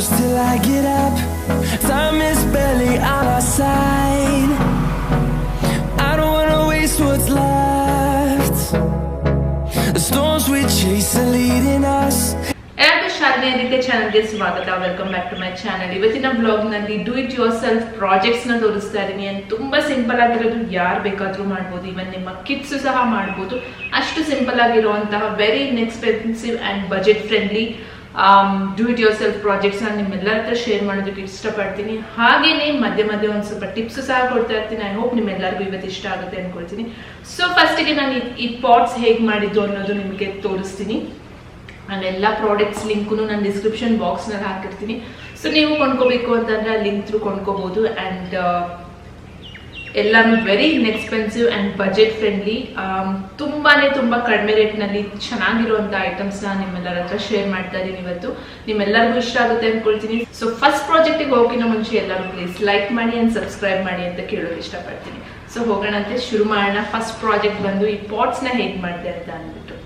close till I get up. Time is barely on our side. I don't wanna waste what's left. The storms we chase are leading us. Shalini adike channel ge swagata. Welcome back to my channel. ಇವತ್ತಿನ vlog ನಲ್ಲಿ do it yourself projects ನ ತೋರಿಸ್ತಾ ಇದೀನಿ. and ತುಂಬಾ simple ಆಗಿರೋದು ಯಾರು ಬೇಕಾದರೂ ಮಾಡಬಹುದು. even ನಿಮ್ಮ ಕಿಡ್ಸ್ ಸಹ ಮಾಡಬಹುದು. ಅಷ್ಟು ಸಿಂಪಲ್ ಆಗಿರುವಂತಹ very inexpensive and budget friendly do it yourself projects ನ ನಿಮ್ಮೆಲ್ಲರ ಹತ್ರ ಶೇರ್ ಮಾಡೋದಕ್ಕೆ ಇಷ್ಟಪಡ್ತೀನಿ. ಹಾಗೇನೇ ಮಧ್ಯ ಮಧ್ಯ ಒಂದು ಸ್ವಲ್ಪ ಟಿಪ್ಸ್ ಸಹ ಕೊಡ್ತಾ ಇರ್ತೀನಿ. ಐ ಹೋಪ್ ನಿಮ್ಮೆಲ್ಲರಿಗೂ ಇವತ್ತು ಇಷ್ಟ ಆಗುತ್ತೆ ಅನ್ಕೊಳ್ತೀನಿ. ಸೊ ಫಸ್ಟಿಗೆ ನಾನು ಈ ಪಾಟ್ಸ್ ಹೇಗೆ ಮಾಡಿದ್ದು ಅನ್ನೋದು ನಿಮಗೆ ತೋರಿಸ್ತೀನಿ. ನಾನು ಎಲ್ಲ ಪ್ರಾಡಕ್ಟ್ಸ್ ಲಿಂಕ್ನು ನಾನು ಡಿಸ್ಕ್ರಿಪ್ಷನ್ ಬಾಕ್ಸ್ನಲ್ಲಿ ಹಾಕಿರ್ತೀನಿ. ಸೊ ನೀವು ಕೊಂಡ್ಕೋಬೇಕು ಅಂತಂದರೆ ಆ ಲಿಂಕ್ ಥ್ರೂ ಕೊಂಡ್ಕೋಬೋದು. ಆ್ಯಂಡ್ ಎಲ್ಲಾನು very inexpensive and budget friendly, ತುಂಬ ಕಡಿಮೆ ರೇಟ್ನಲ್ಲಿ ಚೆನ್ನಾಗಿರುವಂಥ ಐಟಮ್ಸ್ನ ನಿಮ್ಮೆಲ್ಲರ ಹತ್ರ ಶೇರ್ ಮಾಡ್ತಾ ಇದ್ದೀನಿ ಇವತ್ತು. ನಿಮ್ಮೆಲ್ಲರಿಗೂ ಇಷ್ಟ ಆಗುತ್ತೆ ಅಂದ್ಕೊಳ್ತೀನಿ. ಸೊ ಫಸ್ಟ್ ಪ್ರಾಜೆಕ್ಟಿಗೆ ಹೋಗಿನ ಮುಂಚೆ ಎಲ್ಲರೂ ಪ್ಲೀಸ್ ಲೈಕ್ ಮಾಡಿ ಆ್ಯಂಡ್ ಸಬ್ಸ್ಕ್ರೈಬ್ ಮಾಡಿ ಅಂತ ಕೇಳೋಕೆ ಇಷ್ಟಪಡ್ತೀನಿ. ಸೊ ಹೋಗೋಣಂತೆ, ಶುರು ಮಾಡೋಣ. ಫಸ್ಟ್ ಪ್ರಾಜೆಕ್ಟ್ ಬಂದು ಈ ಪಾಟ್ಸ್ನ ಹೇಗೆ ಮಾಡಿದೆ ಅಂತ ಅಂದ್ಬಿಟ್ಟು.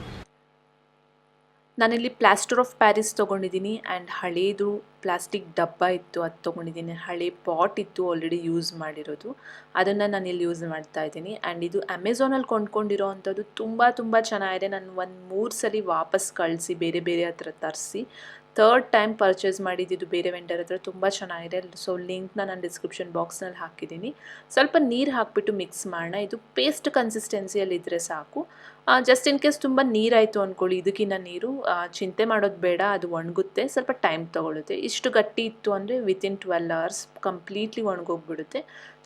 ನಾನಿಲ್ಲಿ ಪ್ಲಾಸ್ಟರ್ ಆಫ್ ಪ್ಯಾರಿಸ್ ತೊಗೊಂಡಿದ್ದೀನಿ ಆ್ಯಂಡ್ ಹಳೇದು ಪ್ಲಾಸ್ಟಿಕ್ ಡಬ್ಬ ಇತ್ತು, ಅದು ತೊಗೊಂಡಿದ್ದೀನಿ. ಹಳೆ ಪಾಟ್ ಇತ್ತು ಆಲ್ರೆಡಿ ಯೂಸ್ ಮಾಡಿರೋದು, ಅದನ್ನು ನಾನು ಇಲ್ಲಿ ಯೂಸ್ ಮಾಡ್ತಾ ಇದ್ದೀನಿ. ಆ್ಯಂಡ್ ಇದು ಅಮೆಝಾನಲ್ಲಿ ಕೊಂಡ್ಕೊಂಡಿರೋ ಅಂಥದ್ದು ತುಂಬ ಚೆನ್ನಾಗಿದೆ. ನಾನು ಒಂದು 3 ಸಲ ವಾಪಸ್ ಕಳಿಸಿ ಬೇರೆ ಹತ್ರ ತರಿಸಿ ಥರ್ಡ್ ಟೈಮ್ ಪರ್ಚೇಸ್ ಮಾಡಿದ್ದು ಬೇರೆ ವೆಂಡರ್ ಹತ್ರ. ತುಂಬ ಚೆನ್ನಾಗಿದೆ. ಸೊ ಲಿಂಕ್ನ ನಾನು ಡಿಸ್ಕ್ರಿಪ್ಷನ್ ಬಾಕ್ಸ್ನಲ್ಲಿ ಹಾಕಿದ್ದೀನಿ. ಸ್ವಲ್ಪ ನೀರು ಹಾಕಿಬಿಟ್ಟು ಮಿಕ್ಸ್ ಮಾಡೋಣ. ಇದು ಪೇಸ್ಟ್ ಕನ್ಸಿಸ್ಟೆನ್ಸಿಯಲ್ಲಿ ಇದ್ದರೆ ಸಾಕು. ಜಸ್ಟ್ ಇನ್ ಕೇಸ್ ತುಂಬ ನೀರಾಯಿತು ಅಂದ್ಕೊಳ್ಳಿ, ಇದಕ್ಕಿಂತ ನೀರು ಚಿಂತೆ ಮಾಡೋದು ಬೇಡ, ಅದು ಒಣಗುತ್ತೆ, ಸ್ವಲ್ಪ ಟೈಮ್ ತೊಗೊಳುತ್ತೆ. ಇಷ್ಟು ಗಟ್ಟಿ ಇತ್ತು ಅಂದರೆ ವಿತಿನ್ 12 hours ಕಂಪ್ಲೀಟ್ಲಿ ಒಣಗೋಗ್ಬಿಡುತ್ತೆ,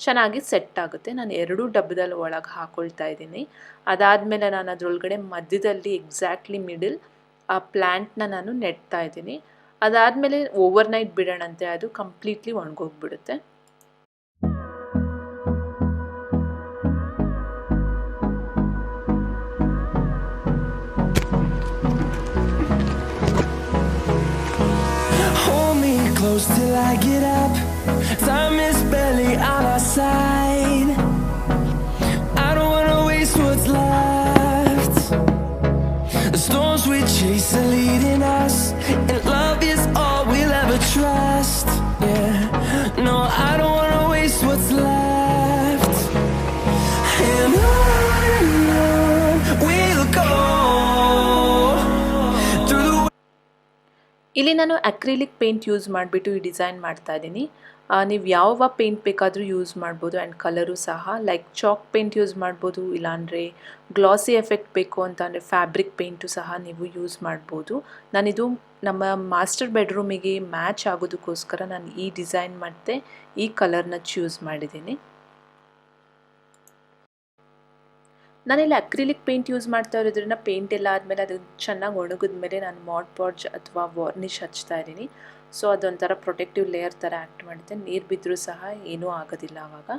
ಚೆನ್ನಾಗಿ ಸೆಟ್ ಆಗುತ್ತೆ. ನಾನು 2 ಡಬ್ಬದಲ್ಲಿ ಒಳಗೆ ಹಾಕ್ಕೊಳ್ತಾ ಇದ್ದೀನಿ. ಅದಾದಮೇಲೆ ನಾನು ಅದರೊಳಗಡೆ ಮಧ್ಯದಲ್ಲಿ ಎಕ್ಸಾಕ್ಟ್ಲಿ ಮಿಡಲ್ ಆ ಪ್ಲ್ಯಾಂಟ್ನ ನಾನು ನೆಡ್ತಾ ಇದ್ದೀನಿ. ಅದಾದಮೇಲೆ ಓವರ್ನೈಟ್ ಬಿಡೋಣಂತೆ, ಅದು completely ಒಣಗೋಗ್ಬಿಡುತ್ತೆ. Close till I get up. Time is barely on our side. I don't wanna waste what's left. The storms we chase are leading us, and love is all we'll ever trust. Yeah, no, I don't wanna waste what's left. And on we'll go. ಇಲ್ಲಿ ನಾನು acrylic paint use ಮಾಡಿಬಿಟ್ಟು ಈ design ಮಾಡ್ತಾ ಇದ್ದೀನಿ. ನೀವು ಯಾವ paint ಬೇಕಾದರೂ use ಮಾಡ್ಬೋದು. ಆ್ಯಂಡ್ ಕಲರು ಸಹ ಲೈಕ್ ಚಾಕ್ ಪೇಂಟ್ ಯೂಸ್ ಮಾಡ್ಬೋದು, ಇಲ್ಲಾಂದರೆ ಗ್ಲಾಸಿ ಎಫೆಕ್ಟ್ ಬೇಕು ಅಂತ ಅಂದರೆ ಫ್ಯಾಬ್ರಿಕ್ ಪೇಂಟು ಸಹ ನೀವು ಯೂಸ್ ಮಾಡ್ಬೋದು. ನಾನಿದು ನಮ್ಮ ಮಾಸ್ಟರ್ ಬೆಡ್ರೂಮಿಗೆ ಮ್ಯಾಚ್ ಆಗೋದಕ್ಕೋಸ್ಕರ ನಾನು ಈ ಡಿಸೈನ್ ಮತ್ತು ಈ ಕಲರ್ನ ಚೂಸ್ ಮಾಡಿದ್ದೀನಿ. ನಾನಿಲ್ಲಿ ಅಕ್ರಿಲಿಕ್ ಪೇಂಟ್ ಯೂಸ್ ಮಾಡ್ತಾ ಇರೋದ್ರಿಂದ ಪೇಂಟ್ ಎಲ್ಲ ಆದಮೇಲೆ ಅದು ಚೆನ್ನಾಗಿ ಒಣಗಿದ ಮೇಲೆ ನಾನು ಮಾಡ್ ಪಾಡ್ಜ್ ಅಥವಾ ವಾರ್ನಿಷ್ ಹಚ್ತಾ ಇದ್ದೀನಿ. ಸೊ ಅದೊಂಥರ ಪ್ರೊಟೆಕ್ಟಿವ್ ಲೇಯರ್ ಥರ ಆ್ಯಕ್ಟ್ ಮಾಡುತ್ತೆ. ನೀರು ಬಿದ್ದರೂ ಸಹ ಏನೂ ಆಗೋದಿಲ್ಲ ಆವಾಗ.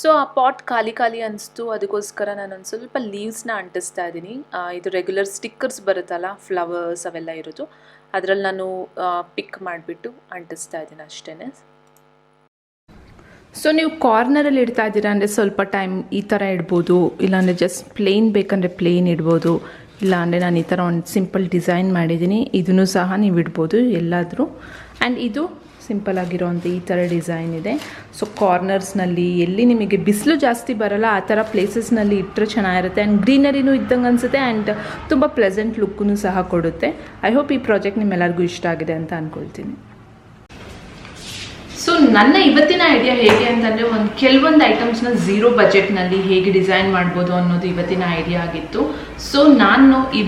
ಸೊ ಆ ಪಾಟ್ ಖಾಲಿ ಅನಿಸ್ತು, ಅದಕ್ಕೋಸ್ಕರ ನಾನೊಂದು ಸ್ವಲ್ಪ ಲೀವ್ಸ್ನ ಅಂಟಿಸ್ತಾ ಇದ್ದೀನಿ. ಇದು ರೆಗ್ಯುಲರ್ ಸ್ಟಿಕ್ಕರ್ಸ್ ಬರುತ್ತಲ್ಲ, ಫ್ಲವರ್ಸ್ ಅವೆಲ್ಲ ಇರೋದು, ಅದರಲ್ಲಿ ನಾನು ಪಿಕ್ ಮಾಡಿಬಿಟ್ಟು ಅಂಟಿಸ್ತಾ ಇದ್ದೀನಿ ಅಷ್ಟೇ. ಸೊ ನೀವು ಕಾರ್ನರಲ್ಲಿ ಇಡ್ತಾ ಇದ್ದೀರಾ ಅಂದರೆ ಸ್ವಲ್ಪ ಟೈಮ್ ಈ ಥರ ಇಡ್ಬೋದು, ಇಲ್ಲಾಂದರೆ ಜಸ್ಟ್ ಪ್ಲೇನ್ ಬೇಕಂದರೆ ಪ್ಲೇನ್ ಇಡ್ಬೋದು, ಇಲ್ಲಾಂದರೆ ನಾನು ಈ ಥರ ಒಂದು ಸಿಂಪಲ್ ಡಿಸೈನ್ ಮಾಡಿದ್ದೀನಿ, ಇದನ್ನು ಸಹ ನೀವು ಇಡ್ಬೋದು ಎಲ್ಲಾದರೂ. ಆ್ಯಂಡ್ ಇದು ಸಿಂಪಲ್ ಆಗಿರೋವಂಥ ಈ ಥರ ಡಿಸೈನ್ ಇದೆ. ಸೊ ಕಾರ್ನರ್ಸ್ನಲ್ಲಿ ಎಲ್ಲಿ ನಿಮಗೆ ಬಿಸಿಲು ಜಾಸ್ತಿ ಬರೋಲ್ಲ ಆ ಥರ ಪ್ಲೇಸಸ್ನಲ್ಲಿ ಇಟ್ಟರೆ ಚೆನ್ನಾಗಿರುತ್ತೆ. ಆ್ಯಂಡ್ ಗ್ರೀನರಿನೂ ಇದ್ದಂಗೆ ಅನಿಸುತ್ತೆ ಆ್ಯಂಡ್ ತುಂಬ ಪ್ಲೆಸೆಂಟ್ ಲುಕ್ಕೂ ಸಹ ಕೊಡುತ್ತೆ. ಐ ಹೋಪ್ ಈ ಪ್ರಾಜೆಕ್ಟ್ ನಿಮ್ಮೆಲ್ಲರಿಗೂ ಇಷ್ಟ ಆಗಿದೆ ಅಂತ ಅಂದ್ಕೊಳ್ತೀನಿ. ಸೊ ನನ್ನ ಇವತ್ತಿನ ಐಡಿಯಾ ಹೇಗೆ ಅಂತಂದರೆ ಕೆಲವೊಂದು ಐಟಮ್ಸ್ನ 0 ಬಜೆಟ್ನಲ್ಲಿ ಹೇಗೆ ಡಿಸೈನ್ ಮಾಡ್ಬೋದು ಅನ್ನೋದು ಇವತ್ತಿನ ಐಡಿಯಾ ಆಗಿತ್ತು. ಸೊ ನಾನು ಈ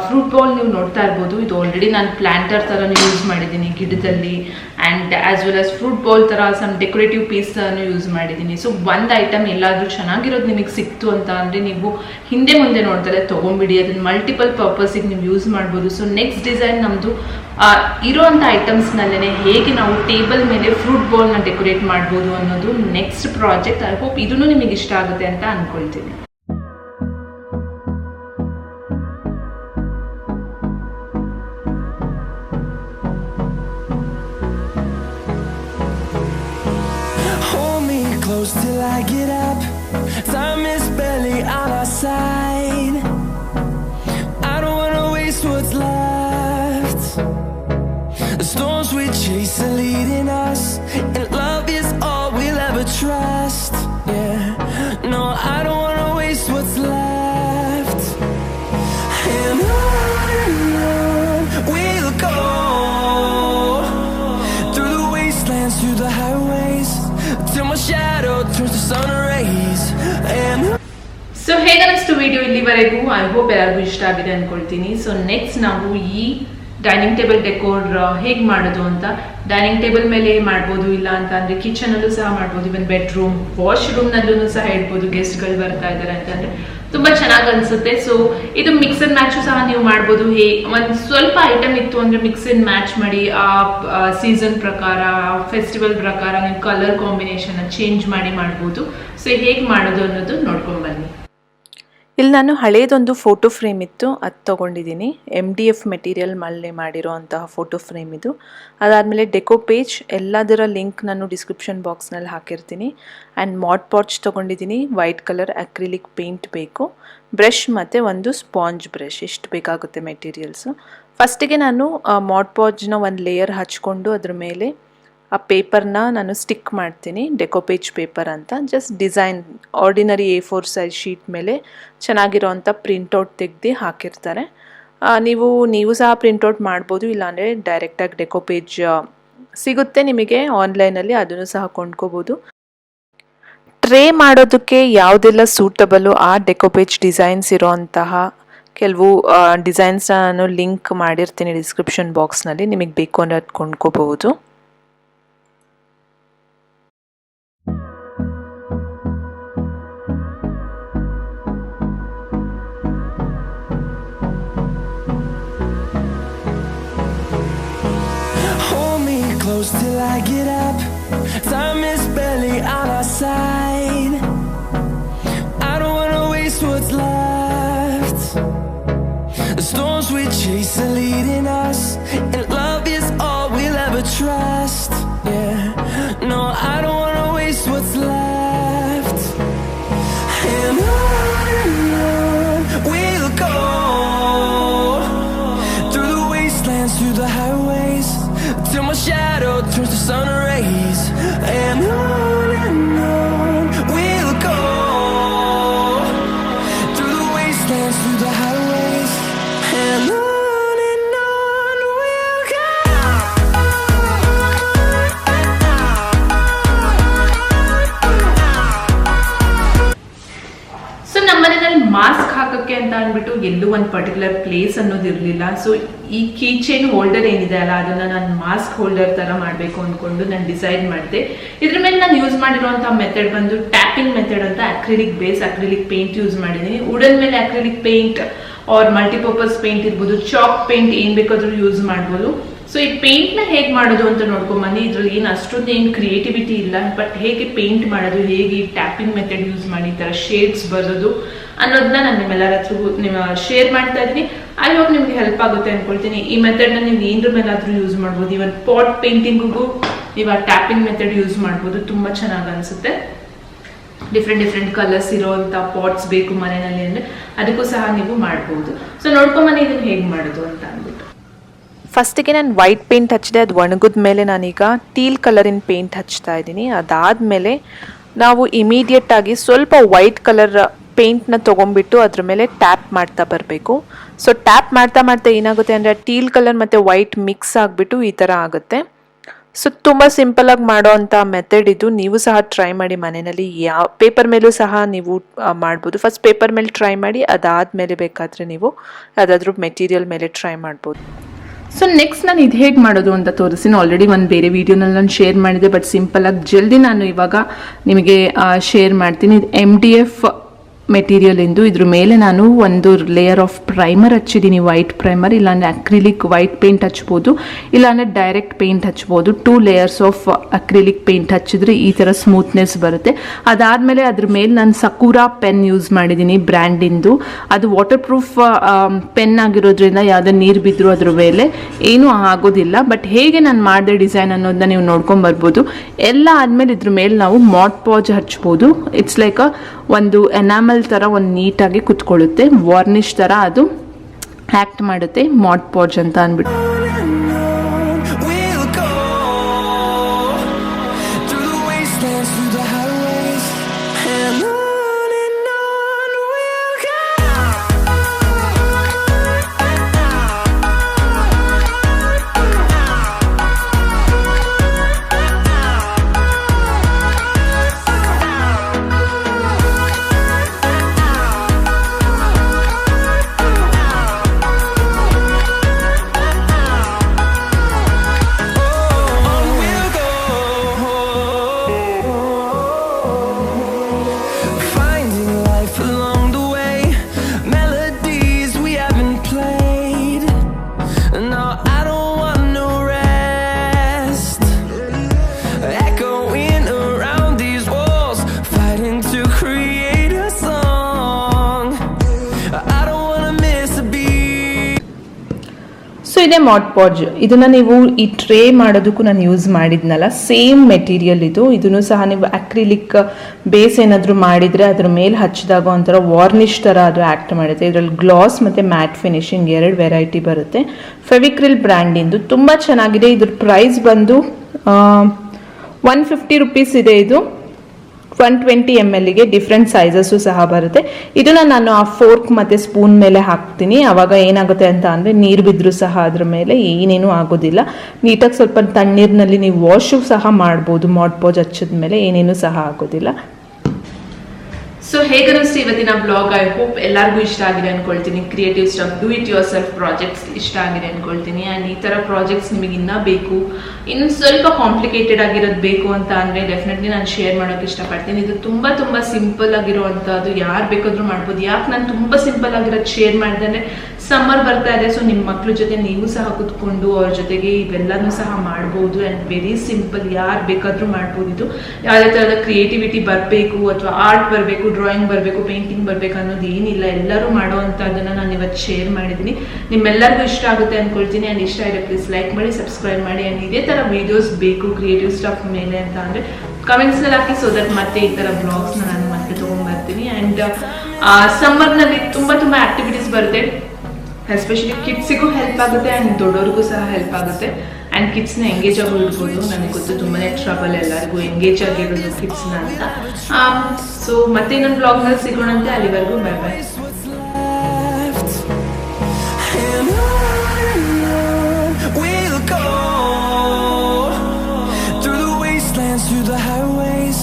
ಫ್ರೂಟ್ ಬೌಲ್ ನೀವು ನೋಡ್ತಾ ಇರ್ಬೋದು, ಇದು ಆಲ್ರೆಡಿ ನಾನು ಪ್ಲ್ಯಾಂಟರ್ ಥರನೂ ಯೂಸ್ ಮಾಡಿದ್ದೀನಿ ಗಿಡದಲ್ಲಿ, and as well as fruit bowl ಥರ ಸಮ್ ಡೆಕೋರೇಟಿವ್ ಪೀಸ್ ಥರನೂ ಯೂಸ್ ಮಾಡಿದ್ದೀನಿ. ಸೊ ಒಂದು ಐಟಮ್ ಎಲ್ಲಾದರೂ ಚೆನ್ನಾಗಿರೋದು ನಿಮಗೆ ಸಿಕ್ತು ಅಂತ ಅಂದರೆ ನೀವು ಹಿಂದೆ ಮುಂದೆ ನೋಡ್ತಾರೆ ತೊಗೊಂಬಿಡಿ, ಅದನ್ನು ಮಲ್ಟಿಪಲ್ ಪರ್ಪಸಿಗೆ ನೀವು ಯೂಸ್ ಮಾಡ್ಬೋದು. ಸೊ ನೆಕ್ಸ್ಟ್ ಡಿಸೈನ್ ನಮ್ಮದು ಇರೋವಂಥ ಐಟಮ್ಸ್ನಲ್ಲೇ ಹೇಗೆ ನಾವು ಟೇಬಲ್ ಮೇಲೆ ಫ್ರೂಟ್ ಬೌಲ್ನ ಡೆಕೋರೇಟ್ ಮಾಡ್ಬೋದು ಅನ್ನೋದು ನೆಕ್ಸ್ಟ್ ಪ್ರಾಜೆಕ್ಟ್. ಐ ಹೋಪ್ ಇದೂ ನಿಮಗೆ ಇಷ್ಟ ಆಗುತ್ತೆ ಅಂತ ಅಂದ್ಕೊಳ್ತೀನಿ. Close till I get up. Time is barely on our side. I don't wanna waste what's left. we chase are leading us, and love is all we'll ever trust. Yeah, no, I don't wanna waste what's left. And on we'll go, through the wastelands, through the highways, till my shadow turns to sun rays. And so ಹೇಗನ್ನಿಸ್ತು video ಇಲ್ಲಿವರೆಗೂ? I hope ಎಲ್ಲರಿಗೂ ಇಷ್ಟ ಆಗಿದೆ ಅನ್ಕೊಳ್ತೀನಿ. So next ನಾವು ಈ dining table decor ಹೇಗೆ ಮಾಡೋದು ಅಂತ, ಡೈನಿಂಗ್ ಟೇಬಲ್ ಮೇಲೆ ಮಾಡ್ಬೋದು, ಇಲ್ಲ ಅಂತ ಅಂದರೆ ಕಿಚನಲ್ಲೂ ಸಹ ಮಾಡ್ಬೋದು, ಇವನ್ ಬೆಡ್ರೂಮ್ ವಾಶ್ರೂಮ್ನಲ್ಲೂ ಸಹ ಇಡ್ಬೋದು. ಗೆಸ್ಟ್ಗಳು ಬರ್ತಾ ಇದ್ದಾರೆ ಅಂತಂದರೆ ತುಂಬ ಚೆನ್ನಾಗಿ ಅನಿಸುತ್ತೆ. ಸೊ ಇದು ಮಿಕ್ಸ್ ಅಂಡ್ ಮ್ಯಾಚು ಸಹ ನೀವು ಮಾಡ್ಬೋದು. ಒಂದು ಸ್ವಲ್ಪ ಐಟಮ್ ಇತ್ತು ಅಂದರೆ ಮಿಕ್ಸ್ ಅಂಡ್ ಮ್ಯಾಚ್ ಮಾಡಿ ಆ ಸೀಸನ್ ಪ್ರಕಾರ, ಫೆಸ್ಟಿವಲ್ ಪ್ರಕಾರ ನೀವು ಕಲರ್ ಕಾಂಬಿನೇಷನ್ ಚೇಂಜ್ ಮಾಡಿ ಮಾಡ್ಬೋದು. ಸೊ ಹೇಗೆ ಮಾಡೋದು ಅನ್ನೋದು ನೋಡ್ಕೊಂಡು ಬನ್ನಿ. ಇಲ್ಲಿ ನಾನು ಹಳೇದೊಂದು ಫೋಟೋ ಫ್ರೇಮ್ ಇತ್ತು, ಅದು ತೊಗೊಂಡಿದ್ದೀನಿ. MDF ಮೆಟೀರಿಯಲ್ ಮಲ್ಲೆ ಮಾಡಿರೋ ಅಂತಹ ಫೋಟೋ ಫ್ರೇಮ್ ಇದು. ಅದಾದಮೇಲೆ ಡೆಕೋ ಪೇಜ್ ಎಲ್ಲದರ ಲಿಂಕ್ ನಾನು ಡಿಸ್ಕ್ರಿಪ್ಷನ್ ಬಾಕ್ಸ್ನಲ್ಲಿ ಹಾಕಿರ್ತೀನಿ. ಆ್ಯಂಡ್ ಮಾಡ್ ಪಾಚ್ ತೊಗೊಂಡಿದ್ದೀನಿ, ವೈಟ್ ಕಲರ್ ಅಕ್ರಿಲಿಕ್ ಪೇಂಟ್ ಬೇಕು, ಬ್ರಷ್ ಮತ್ತು ಒಂದು ಸ್ಪಾಂಜ್ ಬ್ರಷ್, ಇಷ್ಟು ಬೇಕಾಗುತ್ತೆ ಮೆಟೀರಿಯಲ್ಸು. ಫಸ್ಟಿಗೆ ನಾನು ಮಾಡ್ ಪಾಚ್ನ ಒಂದು ಲೇಯರ್ ಹಚ್ಕೊಂಡು ಅದ್ರ ಮೇಲೆ ಆ ಪೇಪರ್ನ ನಾನು ಸ್ಟಿಕ್ ಮಾಡ್ತೀನಿ, ಡೆಕೋಪೇಜ್ ಪೇಪರ್ ಅಂತ. Just design ordinary A4 size sheet ಮೇಲೆ ಚೆನ್ನಾಗಿರೋವಂಥ ಪ್ರಿಂಟೌಟ್ ತೆಗೆದು ಹಾಕಿರ್ತಾರೆ. ನೀವು ಸಹ ಪ್ರಿಂಟೌಟ್ ಮಾಡ್ಬೋದು, ಇಲ್ಲಾಂದರೆ ಡೈರೆಕ್ಟಾಗಿ ಡೆಕೋಪೇಜ್ ಸಿಗುತ್ತೆ ನಿಮಗೆ ಆನ್ಲೈನಲ್ಲಿ, ಅದನ್ನು ಸಹ ಕೊಂಡ್ಕೋಬೋದು. ಟ್ರೇ ಮಾಡೋದಕ್ಕೆ ಯಾವುದೆಲ್ಲ ಸೂಟಬಲು ಆ ಡೆಕೋಪೇಜ್ ಡಿಸೈನ್ಸ್ ಇರೋಂತಹ ಕೆಲವು ಡಿಸೈನ್ಸ್ನ ನಾನು ಲಿಂಕ್ ಮಾಡಿರ್ತೀನಿ ಡಿಸ್ಕ್ರಿಪ್ಷನ್ ಬಾಕ್ಸ್ನಲ್ಲಿ, ನಿಮಗೆ ಬೇಕು ಅಂದರೆ ಅದು ಕೊಂಡ್ಕೋಬಹುದು. close till I get up. Time is barely on our side. I don't wanna waste what's left. The storms we chase are leading us, and love is all we'll ever trust. Yeah, no, I don't wanna waste what's left. And on we'll go, through the wastelands, through the highways, till my shadow turns to sun rays. And on we'll go, through the wastelands, through the highways, and on we'll go. So ನಮ್ಮನೆಯಲ್ಲಿ mask ಹಾಕಕ್ಕೆ ಅಂತ ಅಂದ್ಬಿಟ್ಟು ಎಲ್ಲೂ ಒಂದು particular place ಅನ್ನೋದು ಇರಲಿಲ್ಲ. So ಈ key chain holder ಏನಿದೆ ಅಲ್ಲ, ಅದನ್ನ ನಾನು ಮಾಸ್ಕ್ ಹೋಲ್ಡರ್ ತರ ಮಾಡಬೇಕು ಅಂದ್ಕೊಂಡು ನಾನು ಡಿಸೈಡ್ ಮಾಡಿದೆ. ಇದ್ರ ಮೇಲೆ ನಾನು ಯೂಸ್ ಮಾಡಿರುವಂತಹ ಮೆಥಡ್ ಬಂದು ಟ್ಯಾಪಿಂಗ್ ಮೆಥಡ್ ಅಂತ. Acrylic base acrylic paint use ಮಾಡಿದ್ದೀನಿ. ವುಡನ್ ಮೇಲೆ acrylic paint or multipurpose paint ಇರ್ಬೋದು, ಚಾಕ್ ಪೇಂಟ್ ಏನ್ ಬೇಕಾದ್ರೂ ಯೂಸ್ ಮಾಡ್ಬೋದು. ಸೊ ಈ ಪೇಂಟ್ನ ಹೇಗೆ ಮಾಡೋದು ಅಂತ ನೋಡ್ಕೊಂಬನ್ನಿ. ಇದ್ರಲ್ಲಿ ಏನು ಅಷ್ಟೊಂದು ಏನು ಕ್ರಿಯೇಟಿವಿಟಿ ಇಲ್ಲ, ಬಟ್ ಹೇಗೆ ಪೇಂಟ್ ಮಾಡೋದು, ಹೇಗೆ ಈ ಟ್ಯಾಪಿಂಗ್ ಮೆಥಡ್ ಯೂಸ್ ಮಾಡಿ ಈ ಥರ ಶೇಡ್ಸ್ ಬರೋದು ಅನ್ನೋದನ್ನ ನಾನು ನಿಮ್ಮೆಲ್ಲರ ಹತ್ರ ಶೇರ್ ಮಾಡ್ತಾ ಇದ್ದೀನಿ. ಐ ಹೋಪ್ ನಿಮ್ಗೆ ಹೆಲ್ಪ್ ಆಗುತ್ತೆ ಅನ್ಕೊಳ್ತೀನಿ. ಈ ಮೆಥಡ್ನ ನೀವು ಏನರ ಮೇಲಾದ್ರೂ ಯೂಸ್ ಮಾಡ್ಬೋದು. ಇವನ್ ಪಾಟ್ ಪೇಂಟಿಂಗಿಗೂ ನೀವು ಆ ಟ್ಯಾಪಿಂಗ್ ಮೆಥಡ್ ಯೂಸ್ ಮಾಡ್ಬೋದು, ತುಂಬ ಚೆನ್ನಾಗಿ ಅನಿಸುತ್ತೆ. ಡಿಫ್ರೆಂಟ್ ಕಲರ್ಸ್ ಇರೋವಂಥ ಪಾಟ್ಸ್ ಬೇಕು ಮನೆಯಲ್ಲಿ ಅಂದರೆ ಅದಕ್ಕೂ ಸಹ ನೀವು ಮಾಡ್ಬೋದು. ಸೊ ನೋಡ್ಕೊಂಬನ್ನಿ ಇದನ್ನು ಹೇಗೆ ಮಾಡೋದು ಅಂತ ಅಂದ್ಬಿಟ್ಟು. ಫಸ್ಟಿಗೆ ನಾನು ವೈಟ್ ಪೇಂಟ್ ಹಚ್ಚಿದೆ, ಅದು ಒಣಗಿದ ಮೇಲೆ ನಾನೀಗ ಟೀಲ್ ಕಲರಿನ ಪೇಂಟ್ ಹಚ್ತಾ ಇದ್ದೀನಿ. ಅದಾದಮೇಲೆ ನಾವು ಇಮಿಡಿಯೇಟಾಗಿ ಸ್ವಲ್ಪ ವೈಟ್ ಕಲರ್ ಪೇಂಟ್ನ ತೊಗೊಂಡ್ಬಿಟ್ಟು ಅದ್ರ ಮೇಲೆ ಟ್ಯಾಪ್ ಮಾಡ್ತಾ ಬರಬೇಕು. ಸೊ ಟ್ಯಾಪ್ ಮಾಡ್ತಾ ಏನಾಗುತ್ತೆ ಅಂದರೆ ಟೀಲ್ ಕಲರ್ ಮತ್ತು ವೈಟ್ ಮಿಕ್ಸ್ ಆಗಿಬಿಟ್ಟು ಈ ಥರ ಆಗುತ್ತೆ. ಸೊ ತುಂಬ ಸಿಂಪಲಾಗಿ ಮಾಡೋ ಅಂಥ ಮೆಥಡ್ ಇದು. ನೀವು ಸಹ ಟ್ರೈ ಮಾಡಿ ಮನೆಯಲ್ಲಿ. ಯಾವ ಪೇಪರ್ ಮೇಲೂ ಸಹ ನೀವು ಮಾಡ್ಬೋದು. ಫಸ್ಟ್ ಪೇಪರ್ ಮೇಲೆ ಟ್ರೈ ಮಾಡಿ, ಅದಾದಮೇಲೆ ಬೇಕಾದರೆ ನೀವು ಯಾವುದಾದ್ರೂ ಮೆಟೀರಿಯಲ್ ಮೇಲೆ ಟ್ರೈ ಮಾಡ್ಬೋದು. ಸೊ ನೆಕ್ಸ್ಟ್ ನಾನು ಇದು ಹೇಗೆ ಮಾಡೋದು ಅಂತ ತೋರಿಸ್ತೀನಿ. ಆಲ್ರೆಡಿ ಒಂದು ಬೇರೆ ವಿಡಿಯೋನಲ್ಲಿ ನಾನು ಶೇರ್ ಮಾಡಿದೆ, ಬಟ್ ಸಿಂಪಲಾಗಿ ಜಲ್ದಿ ನಾನು ಇವಾಗ ನಿಮಗೆ ಶೇರ್ ಮಾಡ್ತೀನಿ. ಇದು MDF ಮೆಟೀರಿಯಲ್ ಎಂದು ಇದ್ರ ಮೇಲೆ ನಾನು ಒಂದು ಲೇಯರ್ ಆಫ್ ಪ್ರೈಮರ್ ಹಚ್ಚಿದ್ದೀನಿ, ವೈಟ್ ಪ್ರೈಮರ್. ಇಲ್ಲಾಂದರೆ ಅಕ್ರಿಲಿಕ್ ವೈಟ್ ಪೇಂಟ್ ಹಚ್ಬೋದು, ಇಲ್ಲಾಂದರೆ ಡೈರೆಕ್ಟ್ ಪೇಂಟ್ ಹಚ್ಬೋದು. 2 ಲೇಯರ್ಸ್ ಆಫ್ ಅಕ್ರಿಲಿಕ್ ಪೇಂಟ್ ಹಚ್ಚಿದ್ರೆ ಈ ಥರ ಸ್ಮೂತ್ನೆಸ್ ಬರುತ್ತೆ. ಅದಾದಮೇಲೆ ಅದ್ರ ಮೇಲೆ ನಾನು ಸಕೂರಾ ಪೆನ್ ಯೂಸ್ ಮಾಡಿದ್ದೀನಿ, ಬ್ರ್ಯಾಂಡಿಂದು. ಅದು ವಾಟರ್ ಪ್ರೂಫ್ ಪೆನ್ ಆಗಿರೋದ್ರಿಂದ ಯಾವುದೇ ನೀರು ಬಿದ್ದರೂ ಅದ್ರ ಮೇಲೆ ಏನೂ ಆಗೋದಿಲ್ಲ. ಬಟ್ ಹೇಗೆ ನಾನು ಮಾಡಿದೆ ಡಿಸೈನ್ ಅನ್ನೋದನ್ನ ನೀವು ನೋಡ್ಕೊಂಬರ್ಬೋದು. ಎಲ್ಲ ಆದಮೇಲೆ ಇದ್ರ ಮೇಲೆ ನಾವು ಮಾಡ್ ಪಾಚ್ ಹಚ್ಬೋದು. ಇಟ್ಸ್ ಲೈಕ್ ಒಂದು ಎನಾಮಲ್ ಥರ ಒಂದು ನೀಟಾಗಿ ಕುತ್ಕೊಳ್ಳುತ್ತೆ, ವಾರ್ನಿಷ್ ಥರ ಅದು ಆ್ಯಕ್ಟ್ ಮಾಡುತ್ತೆ ಮಾಡ್ ಪಾಚ್ ಅಂತ ಅಂದ್ಬಿಟ್ಟು. We'll go, ಇದನ್ನೇ ಮಾಡ್ ಪಾಡ್ಜ್. ಇದನ್ನು ನೀವು ಈ ಟ್ರೇ ಮಾಡೋದಕ್ಕೂ ನಾನು ಯೂಸ್ ಮಾಡಿದ್ನಲ್ಲ, ಸೇಮ್ ಮೆಟೀರಿಯಲ್ ಇದು. ಇದನ್ನು ಸಹ ನೀವು ಅಕ್ರಿಲಿಕ್ ಬೇಸ್ ಏನಾದರೂ ಮಾಡಿದರೆ ಅದ್ರ ಮೇಲೆ ಹಚ್ಚಿದಾಗ ಒಂಥರ ವಾರ್ನಿಷ್ ಥರ ಅದು ಆ್ಯಕ್ಟ್ ಮಾಡುತ್ತೆ. ಇದರಲ್ಲಿ ಗ್ಲಾಸ್ ಮತ್ತು ಮ್ಯಾಟ್ ಫಿನಿಶಿಂಗ್ 2 ವೆರೈಟಿ ಬರುತ್ತೆ. ಫೆವಿಕ್ರಿಲ್ ಬ್ರ್ಯಾಂಡಿಂದು ತುಂಬ ಚೆನ್ನಾಗಿದೆ. ಇದ್ರ ಪ್ರೈಸ್ ಬಂದು 150 ರುಪೀಸ್ ಇದೆ. ಇದು 120 ml ಡಿಫ್ರೆಂಟ್ ಸೈಜಸ್ಸು ಸಹ ಬರುತ್ತೆ. ಇದನ್ನು ನಾನು ಆ ಫೋರ್ಕ್ ಮತ್ತು ಸ್ಪೂನ್ ಮೇಲೆ ಹಾಕ್ತೀನಿ. ಆವಾಗ ಏನಾಗುತ್ತೆ ಅಂತ ಅಂದರೆ ನೀರು ಬಿದ್ದರೂ ಸಹ ಅದ್ರ ಮೇಲೆ ಏನೇನೂ ಆಗೋದಿಲ್ಲ. ನೀಟಾಗಿ ಸ್ವಲ್ಪ ತಣ್ಣೀರಿನಲ್ಲಿ ನೀವು ವಾಶು ಸಹ ಮಾಡ್ಬೋದು. ಮಾಡ್ ಪಾಡ್ಜ್ ಹಚ್ಚಿದ ಮೇಲೆ ಏನೇನೂ ಸಹ ಆಗೋದಿಲ್ಲ. ಸೊ ಹೇಗನ್ನಿಸ್ತು ಇವತ್ತಿನ ಬ್ಲಾಗ್? ಐ ಹೋಪ್ ಎಲ್ಲರಿಗೂ ಇಷ್ಟ ಆಗಿದೆ ಅನ್ಕೊಳ್ತೀನಿ. Creative stuff, do it yourself projects ಇಷ್ಟ ಆಗಿದೆ ಅನ್ಕೊಳ್ತೀನಿ. ಆ್ಯಂಡ್ ಈ ಥರ ಪ್ರಾಜೆಕ್ಟ್ಸ್ ನಿಮಗೆ ಇನ್ನೂ ಬೇಕು, ಇನ್ನು ಸ್ವಲ್ಪ ಕಾಂಪ್ಲಿಕೇಟೆಡ್ ಆಗಿರೋದು ಬೇಕು ಅಂತ ಅಂದರೆ ಡೆಫಿನೆಟ್ಲಿ ನಾನು ಶೇರ್ ಮಾಡೋಕ್ಕೆ ಇಷ್ಟಪಡ್ತೀನಿ. ಇದು ತುಂಬ ತುಂಬ ಸಿಂಪಲ್ ಆಗಿರುವಂಥದ್ದು, ಯಾರು ಬೇಕಾದರೂ ಮಾಡ್ಬೋದು. ಯಾಕೆ ನಾನು ತುಂಬ ಸಿಂಪಲ್ ಆಗಿರೋದು ಶೇರ್ ಮಾಡಿದೆ ಅಂದರೆ ಸಮ್ಮರ್ ಬರ್ತಾ ಇದೆ. ಸೊ ನಿಮ್ಮ ಮಕ್ಳ ಜೊತೆ ನೀವು ಸಹ ಕುತ್ಕೊಂಡು ಅವ್ರ ಜೊತೆಗೆ ಇವೆಲ್ಲನೂ ಸಹ ಮಾಡ್ಬೋದು. ಆ್ಯಂಡ್ ವೆರಿ ಸಿಂಪಲ್, ಯಾರು ಬೇಕಾದರೂ ಮಾಡ್ಬೋದು. ಇದು ಯಾವುದೇ ಥರದ ಕ್ರಿಯೇಟಿವಿಟಿ ಬರಬೇಕು ಅಥವಾ ಆರ್ಟ್ ಬರಬೇಕು, ಡ್ರಾಯಿಂಗ್ ಬರಬೇಕು, ಪೇಂಟಿಂಗ್ ಬರಬೇಕು ಅನ್ನೋದು ಏನಿಲ್ಲ. ಎಲ್ಲರೂ ಮಾಡೋವಂಥದ್ದನ್ನು ನಾನು ಇವತ್ತು ಶೇರ್ ಮಾಡಿದ್ದೀನಿ. ನಿಮ್ಮೆಲ್ಲರಿಗೂ ಇಷ್ಟ ಆಗುತ್ತೆ ಅಂದ್ಕೊಳ್ತೀನಿ. ಆ್ಯಂಡ್ ಇಷ್ಟ ಇದೆ ಪ್ಲೀಸ್ ಲೈಕ್ ಮಾಡಿ, ಸಬ್ಸ್ಕ್ರೈಬ್ ಮಾಡಿ. ಆ್ಯಂಡ್ ಇದೇ ಥರ ವೀಡಿಯೋಸ್ ಬೇಕು ಕ್ರಿಯೇಟಿವ್ ಸ್ಟಫ್ ಮೇಲೆ ಅಂತ ಅಂದರೆ ಕಮೆಂಟ್ಸ್ನಲ್ಲಿ ಹಾಕಿ, ಸೊ ದಟ್ ಮತ್ತೆ ಈ ಥರ ಬ್ಲಾಗ್ಸ್ನ ನಾನು ಮತ್ತೆ ತೊಗೊಂಡ್ಬರ್ತೀನಿ. ಆ್ಯಂಡ್ ಸಮ್ಮರ್ನಲ್ಲಿ ತುಂಬ ತುಂಬ ಆ್ಯಕ್ಟಿವಿಟೀಸ್ ಬರುತ್ತೆ. ಎಸ್ಪೆಷಲಿ ಕಿಡ್ಸಿಗೂ ಹೆಲ್ಪ್ ಆಗುತ್ತೆ ಆ್ಯಂಡ್ ದೊಡ್ಡವ್ರಿಗೂ ಸಹ ಹೆಲ್ಪ್ ಆಗುತ್ತೆ. ಆ್ಯಂಡ್ ಕಿಡ್ಸ್ನ ಎಂಗೇಜ್ ಆಗಿ ಇಡ್ಬೋದು. ನನಗೆ ಗೊತ್ತು ತುಂಬಾ ಟ್ರಬಲ್ ಎಲ್ಲರಿಗೂ ಎಂಗೇಜ್ ಆಗಿರೋದು ಕಿಡ್ಸ್ನ ಅಂತ. ಸೊ ಮತ್ತೆ ಇನ್ನೊಂದು ಬ್ಲಾಗ್ನಲ್ಲಿ ಸಿಗೋಣಂತೆ. ಅಲ್ಲಿವರೆಗೂ bye bye. Through the highways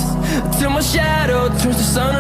till my shadow turns to sun